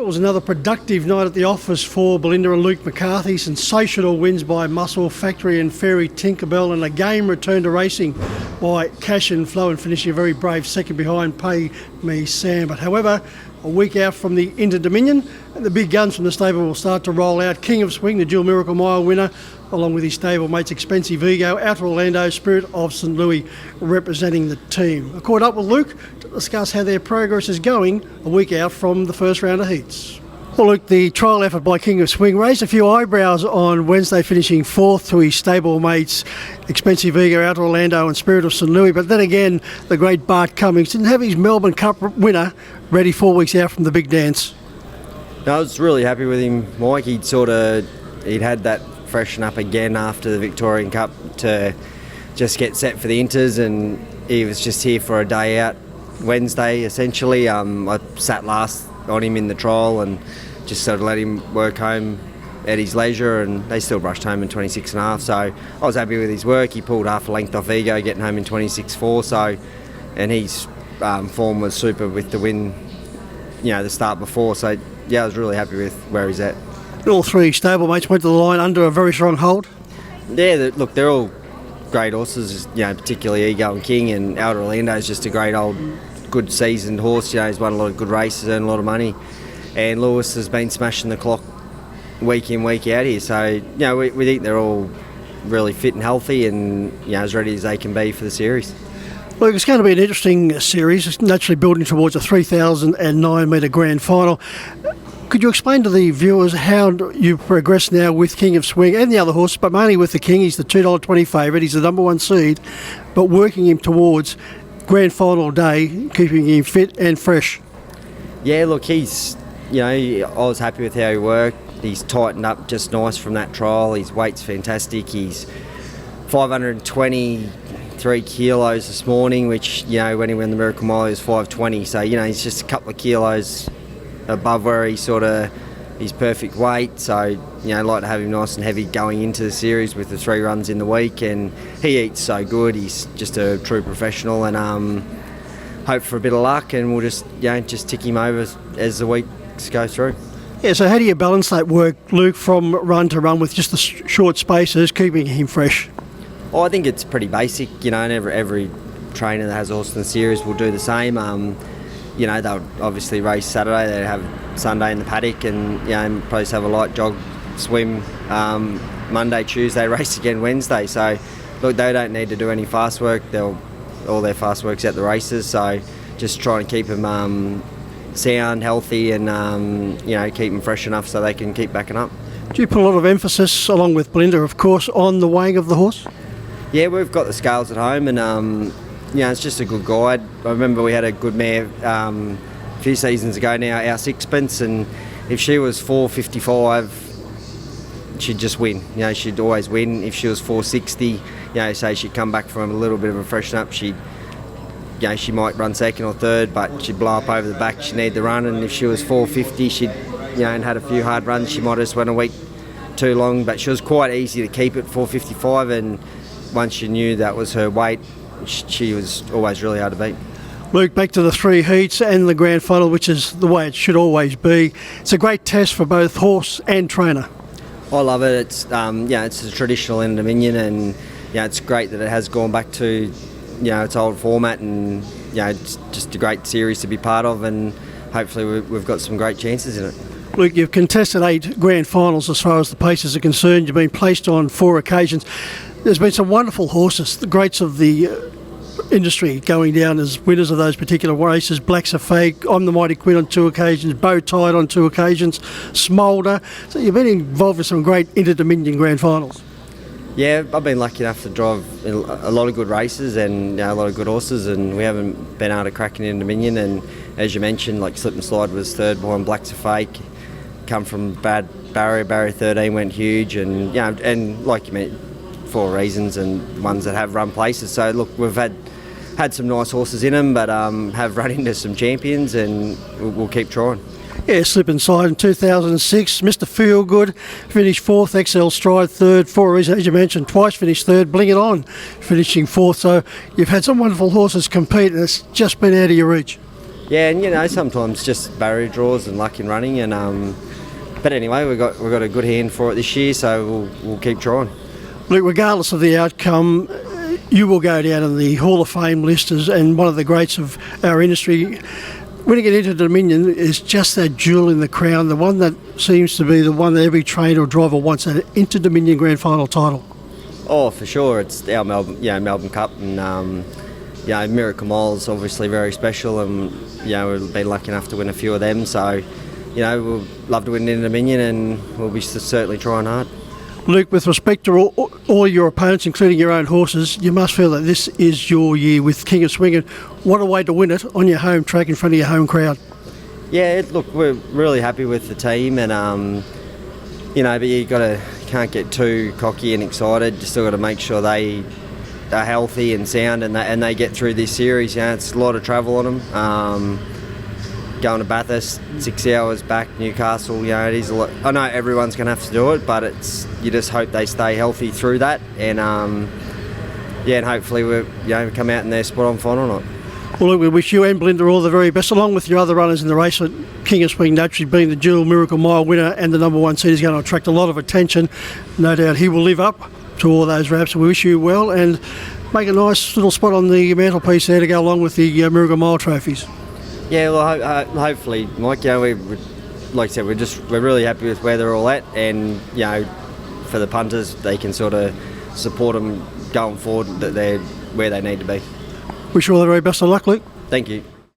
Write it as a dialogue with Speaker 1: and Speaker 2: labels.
Speaker 1: It was another productive night at the office for Belinda and Luke McCarthy. Sensational wins by Muscle Factory and Fairy Tinkerbell, and a game returned to racing by Cash and Flow, and finishing a very brave second behind Pay Me Sam. But however, a week out from the Inter-Dominion, the big guns from the stable will start to roll out. King of Swing, the dual Miracle Mile winner, along with his stable mates Expensive Ego, Outer Orlando, Spirit of St Louis representing the team. I caught up with Luke to discuss how their progress is going a week out from the first round of heats. Well, Luke, the trial effort by King of Swing raised a few eyebrows on Wednesday, finishing fourth to his stable mates Expensive Ego, Outer Orlando and Spirit of St Louis. But then again, the great Bart Cummings didn't have his Melbourne Cup winner ready 4 weeks out from the big dance.
Speaker 2: No, I was really happy with him, Mike. He'd had that freshen up again after the Victorian Cup to just get set for the Inters, and he was just here for a day out Wednesday essentially. I sat last on him in the trial and just sort of let him work home at his leisure, and they still brushed home in 26.5, so I was happy with his work. He pulled half a length off Ego getting home in 26.4, so, and his form was super with the win, the start before, so yeah, I was really happy with where he's at.
Speaker 1: All three stablemates went to the line under a very strong hold.
Speaker 2: Yeah, look, they're all great horses, particularly Ego and King, and Outer Orlando is just a great old, good seasoned horse. He's won a lot of good races, earned a lot of money, and Lewis has been smashing the clock week in, week out here. So, we think they're all really fit and healthy, and as ready as they can be for the series.
Speaker 1: Look, it's going to be an interesting series. It's naturally building towards a 3,009 metre grand final. Could you explain to the viewers how you progress now with King of Swing and the other horses, but mainly with the King? He's the $2.20 favourite, he's the number one seed, but working him towards grand final day, keeping him fit and fresh. Yeah,
Speaker 2: look, he's, I was happy with how he worked. He's tightened up just nice from that trial. His weight's fantastic. He's 523 kilos this morning, which, when he won the Miracle Mile, he was 520. So, he's just a couple of kilos above where he's his perfect weight. So, I'd like to have him nice and heavy going into the series with the 3 runs in the week. And he eats so good. He's just a true professional, and hope for a bit of luck, and we'll just tick him over as the weeks go through.
Speaker 1: Yeah, so how do you balance that work, Luke, from run to run with just the short spaces, keeping him fresh?
Speaker 2: I think it's pretty basic, and every trainer that has a horse in the series will do the same. They'll obviously race Saturday, they have Sunday in the paddock, and probably just have a light jog, swim Monday, Tuesday, race again Wednesday. So look, they don't need to do any fast work. All their fast work's at the races, so just trying to keep them sound, healthy, and keep them fresh enough so they can keep backing up.
Speaker 1: Do you put a lot of emphasis, along with Belinda of course, on the weighing of the horse?
Speaker 2: Yeah, we've got the scales at home, and it's just a good guide. I remember we had a good mare a few seasons ago now, our Sixpence, and if she was 455, she'd just win. She'd always win. If she was 460, say she'd come back from a little bit of a freshen up, she might run second or third, but she'd blow up over the back. She'd need the run, and if she was 450, and had a few hard runs, she might have just went a week too long. But she was quite easy to keep at 455, and once you knew that was her weight, she was always really hard to beat.
Speaker 1: Luke, back to the 3 heats and the grand final, which is the way it should always be. It's a great test for both horse and trainer.
Speaker 2: I love it. It's it's a traditional Inter-Dominion, and it's great that it has gone back to its old format, and it's just a great series to be part of, and hopefully we've got some great chances in it.
Speaker 1: Luke, you've contested 8 grand finals as far as the paces are concerned. You've been placed on 4 occasions. There's been some wonderful horses, the greats of the industry, going down as winners of those particular races. Black's a Fake, I'm the Mighty Queen on 2 occasions, Bow Tied on 2 occasions, Smolder. So you've been involved in some great Inter-Dominion grand finals.
Speaker 2: Yeah, I've been lucky enough to drive a lot of good races and a lot of good horses, and we haven't been able to crack an Inter-Dominion. And as you mentioned, like Slip and Slide was third behind Black's a Fake, come from bad barrier 13 went huge, and and like you meant, for reasons and ones that have run places. So look, we've had some nice horses in them, but have run into some champions, and we'll keep trying.
Speaker 1: Yeah, Slip Inside in 2006, Mr Feelgood finished 4th, XL Stride 3rd, for a reason, as you mentioned, twice finished 3rd, Bling It On finishing 4th. So you've had some wonderful horses compete, and it's just been out of your reach.
Speaker 2: Yeah, and sometimes just barrier draws and luck in running, and but anyway, we've got a good hand for it this year, so we'll keep trying.
Speaker 1: Luke, regardless of the outcome, you will go down in the Hall of Fame list as and one of the greats of our industry. When you get into Dominion, is just that jewel in the crown, the one that seems to be the one that every trainer or driver wants, an Inter-Dominion Grand Final title.
Speaker 2: Oh, for sure, it's our Melbourne Cup, and Miracle Mile is obviously very special, and we've been lucky enough to win a few of them. So, we'll love to win Inter-Dominion, and we'll be certainly trying hard.
Speaker 1: Luke, with respect to all your opponents, including your own horses, you must feel that this is your year with King of Swing, and what a way to win it on your home track in front of your home crowd.
Speaker 2: Yeah, look, we're really happy with the team, and but you can't get too cocky and excited. You still got to make sure they are healthy and sound, and they get through this series. It's a lot of travel on them. Going to Bathurst, 6 hours back, Newcastle, it is a lot. I know everyone's going to have to do it, but you just hope they stay healthy through that, and and hopefully we come out in their spot on final night.
Speaker 1: Well, look, we wish you and Belinda all the very best, along with your other runners in the race. King of Swing naturally being the dual Miracle Mile winner and the number one seed is going to attract a lot of attention. No doubt he will live up to all those raps. We wish you well, and make a nice little spot on the mantelpiece there to go along with the Miracle Mile trophies.
Speaker 2: Yeah, well, hopefully, Mike. We like I said, we're really happy with where they're all at, and for the punters, they can sort of support them going forward, that they're where they need to be.
Speaker 1: Wish you all the very best of luck, Luke.
Speaker 2: Thank you.